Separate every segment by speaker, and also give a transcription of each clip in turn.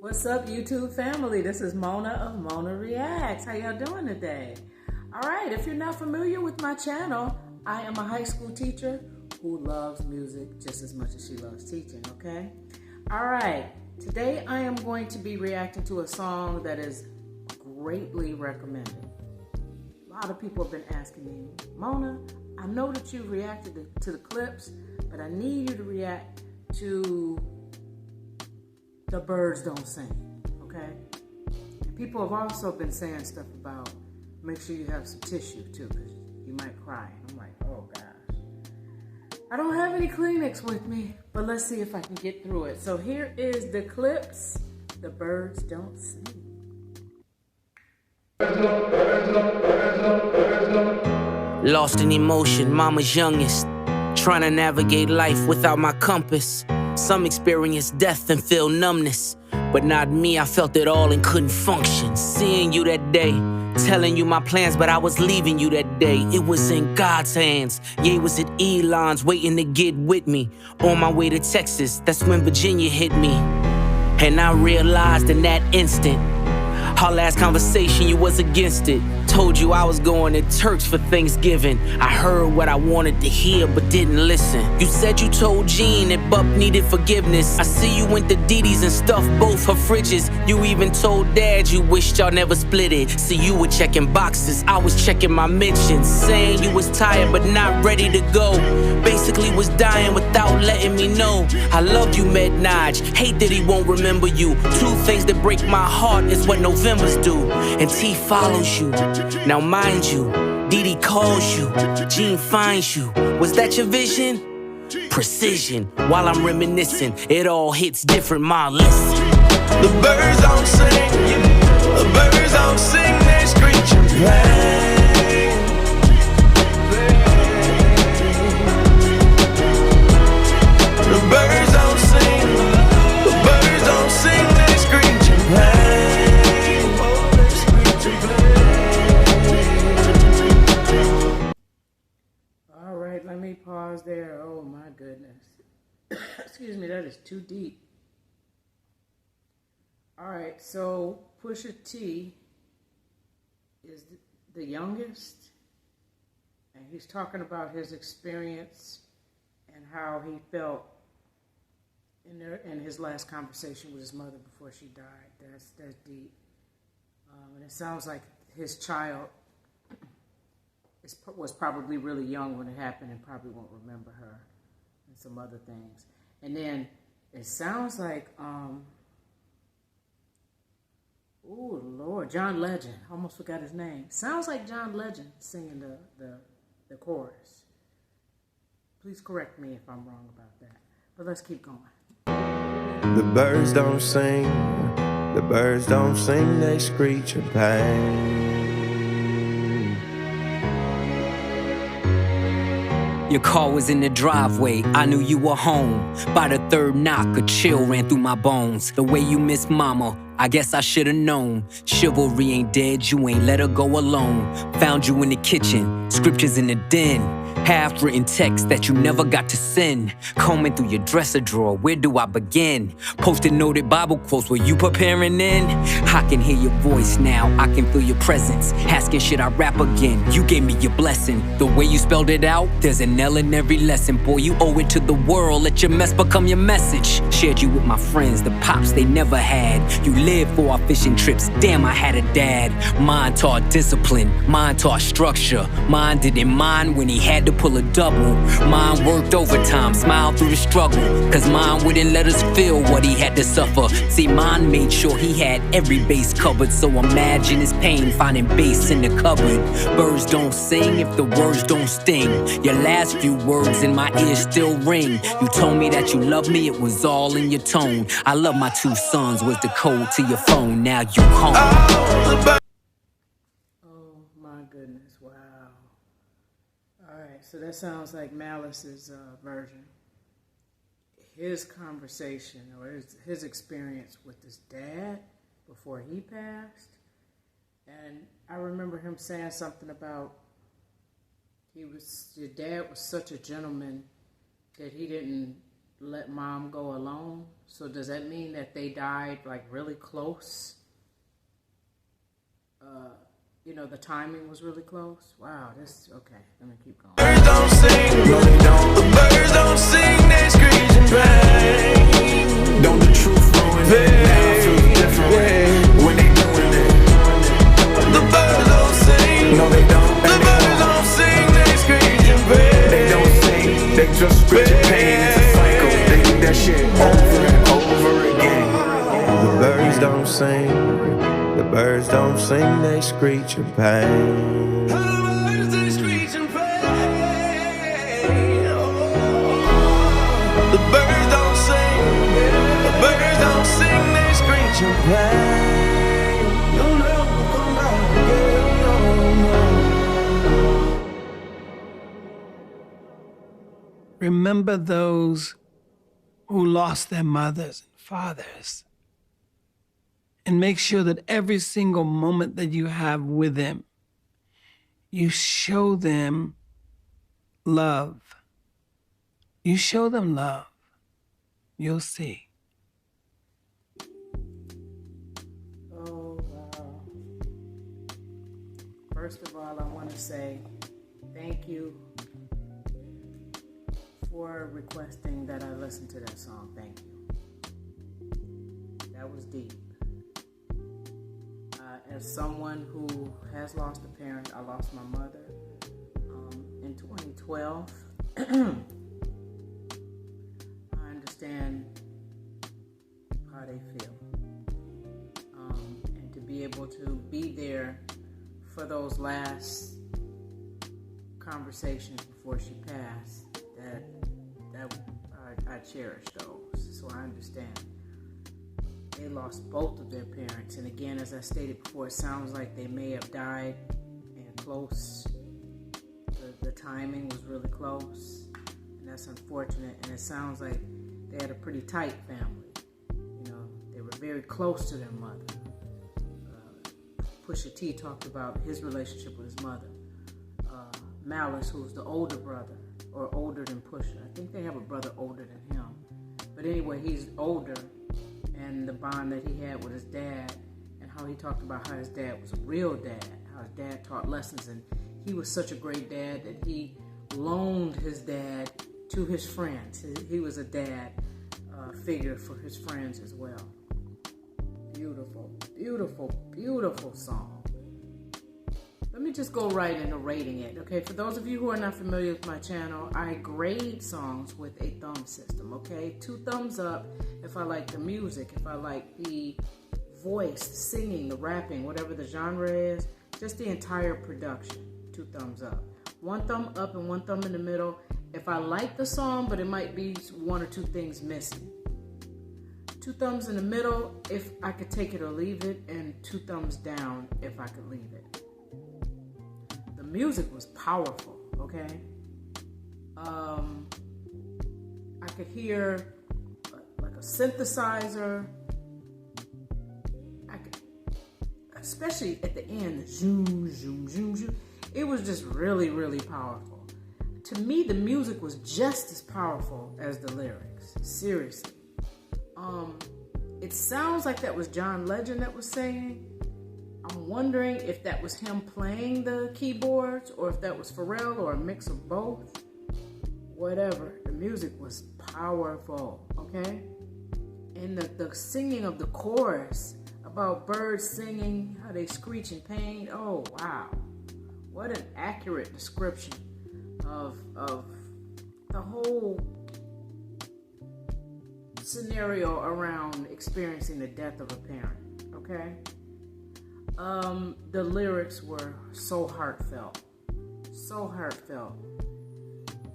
Speaker 1: What's up, YouTube family? This is Mona of Mona Reacts. How y'all doing today? All right, if you're not familiar with my channel, I am a high school teacher who loves music just as much as she loves teaching, okay? All right, today I am going to be reacting to a song that is greatly recommended. A lot of people have been asking me, Mona, I know that you reacted to the Clipse, but I need you to react to The Birds Don't Sing, okay? And people have also been saying stuff about make sure you have some tissue too, because you might cry. And I'm like, oh gosh. I don't have any Kleenex with me, but let's see if I can get through it. So here is the Clipse, The Birds Don't Sing.
Speaker 2: Lost in emotion, mama's youngest. Trying to navigate life without my compass. Some experience death and feel numbness, but not me, I felt it all and couldn't function. Seeing you that day, telling you my plans, but I was leaving you that day. It was in God's hands. Yeah, it was at Elon's waiting to get with me. On my way to Texas, that's when Virginia hit me. And I realized in that instant, our last conversation, you was against it. Told you I was going to Turks for Thanksgiving. I heard what I wanted to hear, but didn't listen. You said you told Jean that Bup needed forgiveness. I see you went to Didi's and stuffed both her fridges. You even told Dad you wished y'all never split it. See, you were checking boxes, I was checking my mentions. Saying you was tired but not ready to go. Basically was dying without letting me know. I love you, Med Naj, hate that he won't remember you. Two things that break my heart is what November's do. And T follows you. Now mind you, Didi calls you, Jean finds you. Was that your vision? Precision. While I'm reminiscing, it all hits different, Malice.
Speaker 3: The birds don't sing, the birds don't sing, they screech and play. The birds don't sing, the birds don't sing, they screech and play.
Speaker 1: Let me pause there. Oh my goodness. Excuse me, that is too deep. All right, so Pusha T is the youngest, and he's talking about his experience and how he felt in his last conversation with his mother before she died. That's deep. And it sounds like his child was probably really young when it happened and probably won't remember her and some other things. And then it sounds like, oh Lord, John Legend. Almost forgot his name. Sounds like John Legend singing the chorus. Please correct me if I'm wrong about that. But let's keep going.
Speaker 3: The birds don't sing, the birds don't sing, they screech in pain.
Speaker 2: Your car was in the driveway, I knew you were home. By the third knock, a chill ran through my bones. The way you miss mama, I guess I should've known. Chivalry ain't dead, you ain't let her go alone. Found you in the kitchen, scriptures in the den. Half-written text that you never got to send. Combing through your dresser drawer, where do I begin? Posted noted Bible quotes, were you preparing then? I can hear your voice now, I can feel your presence. Asking should I rap again, you gave me your blessing. The way you spelled it out, there's an L in every lesson. Boy, you owe it to the world, let your mess become your message. Shared you with my friends, the pops they never had. You lived for our fishing trips, damn I had a dad. Mine taught discipline, mine taught structure. Mine didn't mind when he had to pull a double. Mine worked overtime, smiled through the struggle. Cause mine wouldn't let us feel what he had to suffer. See, mine made sure he had every base covered. So imagine his pain finding bass in the cupboard. Birds don't sing if the words don't sting. Your last few words in my ears still ring. You told me that you loved me, it was all in your tone. I love my two sons was the code to your phone. Now you home.
Speaker 1: Oh my goodness, wow. Alright, so that sounds like Malice's version. His conversation or his experience with his dad before he passed. And I remember him saying something about your dad was such a gentleman that he let mom go alone. So does that mean that they died like really close? The timing was really close. Wow, okay. Let me keep going.
Speaker 3: Birds don't sing, no they don't. The birds don't sing, they screech in pain. Don't the truth ruin it? Now it feels different when they doing it. The birds don't sing, no they don't. The birds don't sing, they screech in pain. They don't sing, they just screech in pain. It's a cycle, they do that shit over and over again. The birds don't sing. The birds don't sing, they screech in pain. The birds, they screech in pain. The birds don't sing. The birds don't sing, they screech in pain. You'll never come back again.
Speaker 4: Remember those who lost their mothers and fathers. And make sure that every single moment that you have with them, you show them love. You show them love. You'll see.
Speaker 1: Oh, wow. First of all, I want to say thank you for requesting that I listen to that song. Thank you. That was deep. As someone who has lost a parent, I lost my mother in 2012. I understand how they feel. And to be able to be there for those last conversations before she passed, I cherish those. So I understand. They lost both of their parents, and again, as I stated before, it sounds like they may have died and close. The timing was really close, and that's unfortunate. And it sounds like they had a pretty tight family. They were very close to their mother. Pusha T talked about his relationship with his mother. Malice, who's the older brother, or older than Pusha. I think they have a brother older than him. But anyway, he's older. And the bond that he had with his dad, and how he talked about how his dad was a real dad, how his dad taught lessons, and he was such a great dad that he loaned his dad to his friends. He was a dad figure for his friends as well. Beautiful, beautiful, beautiful song. Let me just go right into rating it. Okay, for those of you who are not familiar with my channel, I grade songs with a thumb system. Okay, 2 thumbs up if I like the music, if I like the voice, the singing, the rapping, whatever the genre is, just the entire production. 2 thumbs up. 1 thumb up and 1 thumb in the middle if I like the song, but it might be 1 or 2 things missing. 2 thumbs in the middle if I could take it or leave it, and 2 thumbs down if I could leave it. The music was powerful, okay? I could hear like a synthesizer. Especially at the end, zoom, zoom, zoom, zoom. It was just really, really powerful. To me, the music was just as powerful as the lyrics. Seriously. It sounds like that was John Legend that was singing. I'm wondering if that was him playing the keyboards or if that was Pharrell or a mix of both. Whatever. The music was powerful, okay? And the singing of the chorus about birds singing, how they screech in pain. Oh, wow. What an accurate description of the whole scenario around experiencing the death of a parent, okay? The lyrics were so heartfelt. So heartfelt.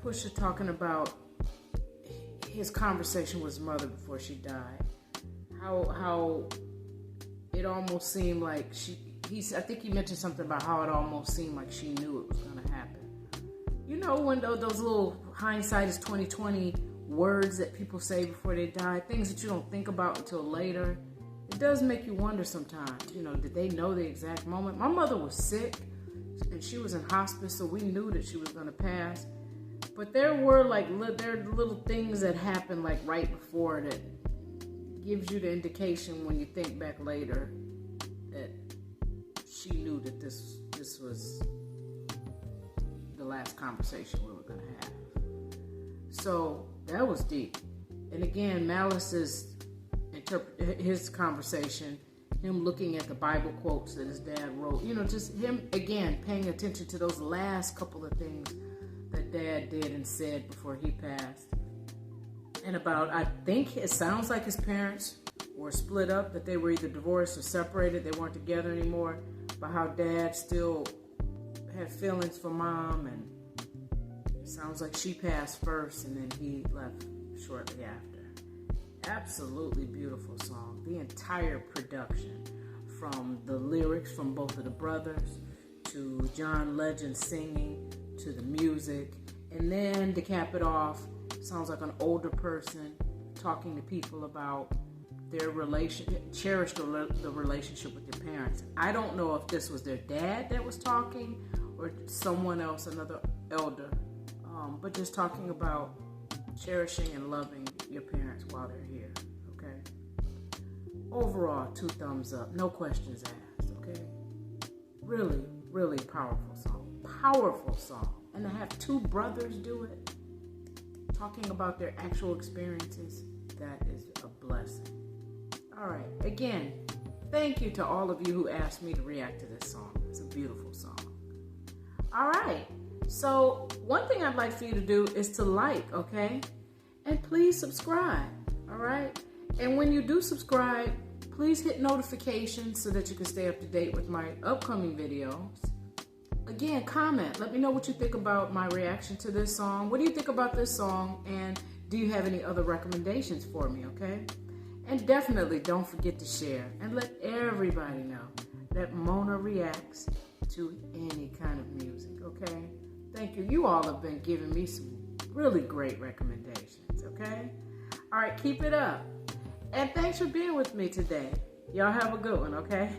Speaker 1: Pusha talking about his conversation with his mother before she died. How it almost seemed like I think he mentioned something about how it almost seemed like she knew it was going to happen. You know, when those little hindsight is 20/20 words that people say before they die, things that you don't think about until later. It does make you wonder sometimes, did they know the exact moment? My mother was sick and she was in hospice, so we knew that she was going to pass. But there were like there are little things that happened like right before that gives you the indication when you think back later that she knew that this was the last conversation we were going to have. So that was deep. And again, Malice's his conversation, him looking at the Bible quotes that his dad wrote, just him again paying attention to those last couple of things that Dad did and said before he passed. And about, I think it sounds like his parents were split up, that they were either divorced or separated, they weren't together anymore, but how Dad still had feelings for Mom, and it sounds like she passed first and then he left shortly after. Absolutely beautiful song. The entire production, from the lyrics from both of the brothers to John Legend singing to the music, and then to cap it off, sounds like an older person talking to people about their cherish the relationship with your parents. I don't know if this was their dad that was talking or someone else, another elder, but just talking about cherishing and loving your parents while they're here, okay? Overall, 2 thumbs up, no questions asked, okay? Really, really powerful song. Powerful song. And to have 2 brothers do it, talking about their actual experiences, that is a blessing. All right, again, thank you to all of you who asked me to react to this song. It's a beautiful song. All right, so one thing I'd like for you to do is to like, okay? And please subscribe, all right? And when you do subscribe, please hit notifications so that you can stay up to date with my upcoming videos. Again, comment. Let me know what you think about my reaction to this song. What do you think about this song? And do you have any other recommendations for me, okay? And definitely don't forget to share and let everybody know that Mona reacts to any kind of music, okay? Thank you. You all have been giving me some really great recommendations, okay? All right, keep it up. And thanks for being with me today. Y'all have a good one, okay?